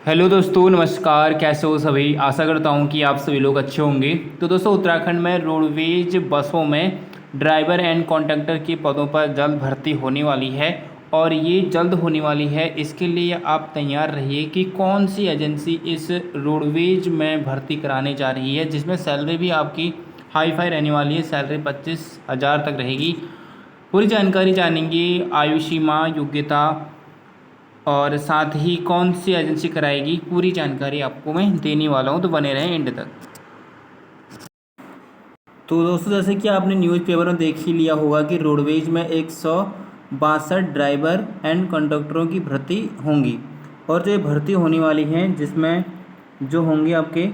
Hello दोस्तों, नमस्कार। कैसे हो सभी? आशा करता हूँ कि आप सभी लोग अच्छे होंगे। तो दोस्तों, उत्तराखंड में रोडवेज बसों में ड्राइवर एंड कंडक्टर के पदों पर जल्द भर्ती होने वाली है और ये जल्द होने वाली है। इसके लिए आप तैयार रहिए कि कौन सी एजेंसी इस रोडवेज में भर्ती कराने जा रही है, जिसमें सैलरी भी आपकी हाई फाई रहने वाली है। सैलरी 25,000 तक रहेगी। पूरी जानकारी जानेंगे, आयु सीमा, योग्यता और साथ ही कौन सी एजेंसी कराएगी, पूरी जानकारी आपको मैं देने वाला हूँ, तो बने रहें एंड तक। तो दोस्तों, जैसे कि आपने न्यूज़पेपर में देख ही लिया होगा कि रोडवेज में 162 ड्राइवर एंड कंडक्टरों की भर्ती होंगी। और जो ये भर्ती होने वाली हैं, जिसमें जो होंगे आपके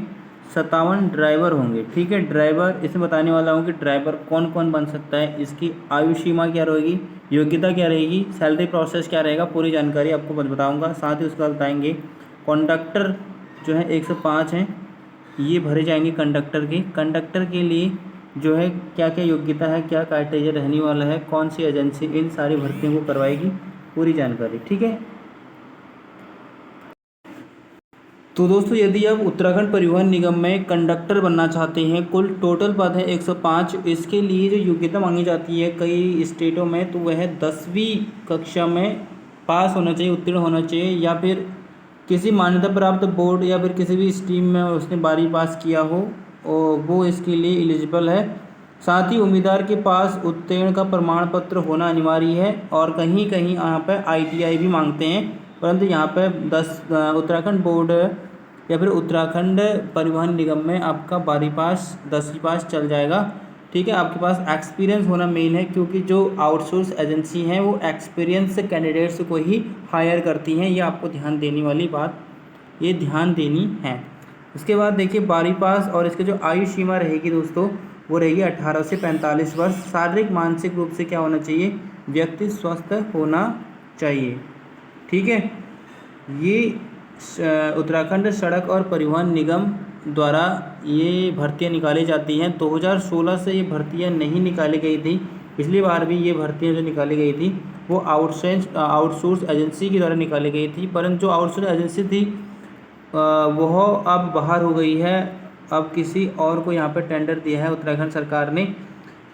57 ड्राइवर होंगे। ठीक है, ड्राइवर इसमें बताने वाला हूँ कि ड्राइवर कौन कौन बन सकता है, इसकी आयु सीमा क्या रहेगी, योग्यता क्या रहेगी, सैलरी प्रोसेस क्या रहेगा, पूरी जानकारी आपको बताऊँगा। साथ ही उसके बाद बताएंगे कंडक्टर जो है 105 हैं, ये भरे जाएंगे कंडक्टर के लिए जो है क्या क्या योग्यता है, क्या क्राइटेरिया रहने वाला है, कौन सी एजेंसी इन सारी भर्तियों को करवाएगी, पूरी जानकारी। ठीक है। तो दोस्तों, यदि आप उत्तराखंड परिवहन निगम में कंडक्टर बनना चाहते हैं, कुल टोटल पद है 105। इसके लिए जो योग्यता मांगी जाती है कई स्टेटों में, तो वह 10वीं कक्षा में पास होना चाहिए, उत्तीर्ण होना चाहिए, या फिर किसी मान्यता प्राप्त बोर्ड या फिर किसी भी स्ट्रीम में उसने 12वीं पास किया हो, और वो इसके लिए एलिजिबल है। साथ ही उम्मीदवार के पास उत्तीर्ण का प्रमाण पत्र होना अनिवार्य है। और कहीं कहीं यहाँ पर ITI भी मांगते हैं, परंतु यहाँ पर उत्तराखंड बोर्ड या फिर उत्तराखंड परिवहन निगम में आपका 12वीं पास 10वीं पास चल जाएगा। ठीक है, आपके पास एक्सपीरियंस होना मेन है, क्योंकि जो आउटसोर्स एजेंसी हैं वो एक्सपीरियंस कैंडिडेट्स को ही हायर करती हैं। ये आपको ध्यान देने वाली बात, ये ध्यान देनी है। उसके बाद देखिए 12वीं पास, और इसके जो आयु सीमा रहेगी दोस्तों, वो रहेगी 18 से 45 वर्ष। शारीरिक मानसिक रूप से क्या होना चाहिए, व्यक्ति स्वस्थ होना चाहिए। ठीक है, ये उत्तराखंड सड़क और परिवहन निगम द्वारा ये भर्तियां निकाली जाती हैं। 2016 से ये भर्तियां नहीं निकाली गई थी। पिछली बार भी ये भर्तियां जो निकाली गई थी वो आउटसोर्स एजेंसी के द्वारा निकाली गई थी, परंतु जो आउटसोर्स एजेंसी थी वह अब बाहर हो गई है। अब किसी और को यहाँ पर टेंडर दिया है उत्तराखंड सरकार ने।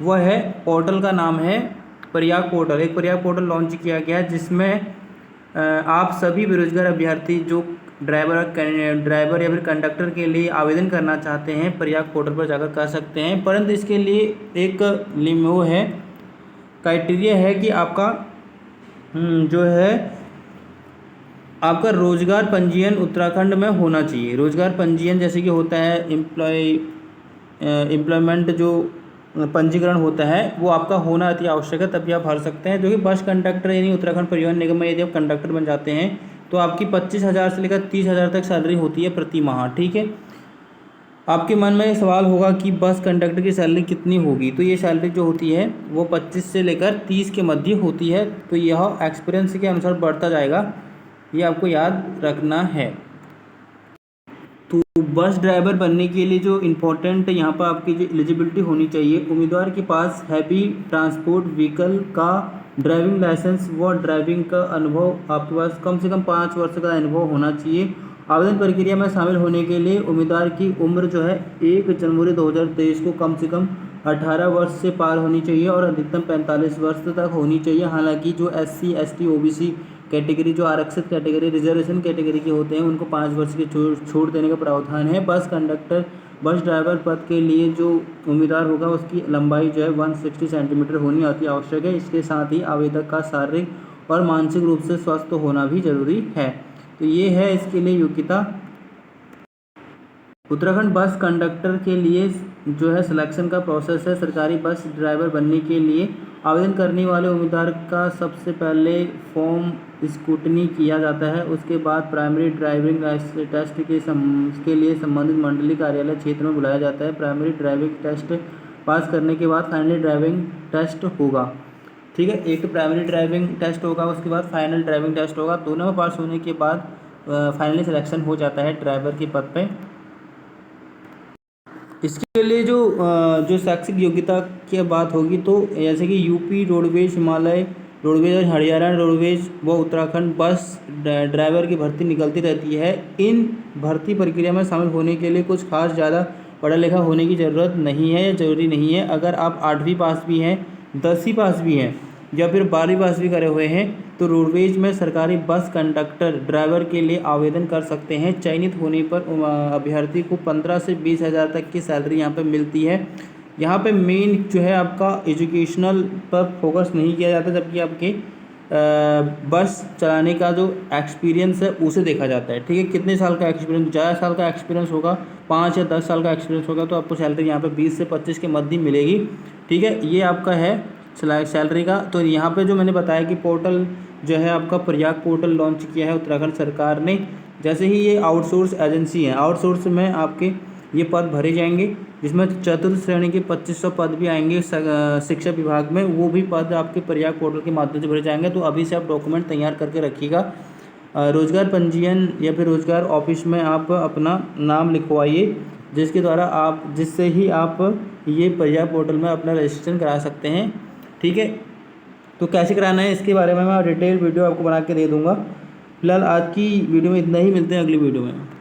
वह है, पोर्टल का नाम है प्रयाग पोर्टल। एक प्रयाग पोर्टल लॉन्च किया गया है, जिसमें आप सभी बेरोजगार अभ्यर्थी जो ड्राइवर या फिर कंडक्टर के लिए आवेदन करना चाहते हैं, प्रयाग पोर्टल पर जाकर कर सकते हैं। परंतु इसके लिए एक वो है, क्राइटेरिया है कि आपका जो है आपका रोजगार पंजीयन उत्तराखंड में होना चाहिए। रोजगार पंजीयन जैसे कि होता है एम्प्लॉयमेंट जो पंजीकरण होता है, वो आपका होना अति आवश्यक है, तभी आप भर सकते हैं। जो कि बस कंडक्टर यानी उत्तराखंड परिवहन निगम में यदि आप कंडक्टर बन जाते हैं तो आपकी 25,000 से लेकर 30,000 तक सैलरी होती है प्रति माह। ठीक है, आपके मन में सवाल होगा कि बस कंडक्टर की सैलरी कितनी होगी, तो ये सैलरी जो होती है वो 25 से लेकर 30 के मध्य होती है। तो यह एक्सपीरियंस के अनुसार बढ़ता जाएगा, ये आपको याद रखना है। तो बस ड्राइवर बनने के लिए जो इम्पोर्टेंट यहाँ पर आपकी जो एलिजिबिलिटी होनी चाहिए, उम्मीदवार के पास हैवी ट्रांसपोर्ट व्हीकल का ड्राइविंग लाइसेंस व ड्राइविंग का अनुभव, आपके पास कम से कम 5 वर्ष का अनुभव होना चाहिए। आवेदन प्रक्रिया में शामिल होने के लिए उम्मीदवार की उम्र जो है 1 जनवरी 2023 को कम से कम 18 वर्ष से पार होनी चाहिए और अधिकतम 45 वर्ष तक होनी चाहिए। हालांकि जो SC ST OBC कैटेगरी, जो आरक्षित कैटेगरी रिजर्वेशन कैटेगरी के होते हैं, उनको 5 वर्ष की छूट देने का प्रावधान है। बस ड्राइवर पद के लिए जो उम्मीदवार होगा उसकी लंबाई जो है 160 सेंटीमीटर होनी अति आवश्यक है। इसके साथ ही आवेदक का शारीरिक और मानसिक रूप से स्वस्थ होना भी जरूरी है। तो ये है इसके लिए योग्यता। उत्तराखंड बस कंडक्टर के लिए जो है सिलेक्शन का प्रोसेस है। सरकारी बस ड्राइवर बनने के लिए आवेदन करने वाले उम्मीदवार का सबसे पहले फॉर्म स्क्रूटनी किया जाता है। उसके बाद प्राइमरी ड्राइविंग टेस्ट के लिए संबंधित मंडलीय कार्यालय क्षेत्र में बुलाया जाता है। प्राइमरी ड्राइविंग टेस्ट पास करने के बाद फाइनल ड्राइविंग टेस्ट होगा। ठीक है, एक तो प्राइमरी ड्राइविंग टेस्ट होगा, उसके बाद फाइनल ड्राइविंग टेस्ट होगा। दोनों में पास होने के बाद फाइनली सिलेक्शन हो जाता है ड्राइवर के पद पे। इसके लिए जो शैक्षिक योग्यता की बात होगी, तो जैसे कि यूपी रोडवेज हिमालय रोडवेज और हरियाणा रोडवेज व उत्तराखंड बस ड्राइवर की भर्ती निकलती रहती है। इन भर्ती प्रक्रिया में शामिल होने के लिए कुछ खास ज़्यादा पढ़ा लिखा होने की ज़रूरत नहीं है या ज़रूरी नहीं है। अगर आप 8वीं पास भी हैं, 10वीं पास भी हैं या फिर 12वीं पास भी करे हुए हैं तो रोडवेज में सरकारी बस कंडक्टर ड्राइवर के लिए आवेदन कर सकते हैं। चयनित होने पर अभ्यर्थी को 15 से 20 हज़ार तक की सैलरी यहाँ पर मिलती है। यहाँ पे मेन जो है आपका एजुकेशनल पर फोकस नहीं किया जाता, जबकि आपके बस चलाने का जो एक्सपीरियंस है उसे देखा जाता है। ठीक है, कितने साल का एक्सपीरियंस, ज़्यादा साल का एक्सपीरियंस होगा, 5 या 10 साल का एक्सपीरियंस होगा तो आपको सैलरी यहाँ पे 20 से 25 के मध्य मिलेगी। ठीक है, ये आपका है सैलरी का। तो यहाँ पे जो मैंने बताया कि पोर्टल जो है आपका प्रयाग पोर्टल लॉन्च किया है उत्तराखंड सरकार ने। जैसे ही ये आउटसोर्स एजेंसी है, आउटसोर्स में आपके ये पद भरे जाएंगे, जिसमें चतुर्थ श्रेणी के 2500 पद भी आएंगे शिक्षा विभाग में, वो भी पद आपके प्रयाग पोर्टल के माध्यम से भरे जाएंगे। तो अभी से आप डॉक्यूमेंट तैयार करके रखिएगा। रोजगार पंजीयन या फिर रोजगार ऑफिस में आप अपना नाम लिखवाइए, जिससे ही आप ये प्रयाग पोर्टल में अपना रजिस्ट्रेशन करा सकते हैं। ठीक है, तो कैसे कराना है इसके बारे में मैं डिटेल वीडियो आपको बना के दे दूँगा। फिलहाल आज की वीडियो में इतना ही, मिलते हैं अगली वीडियो में।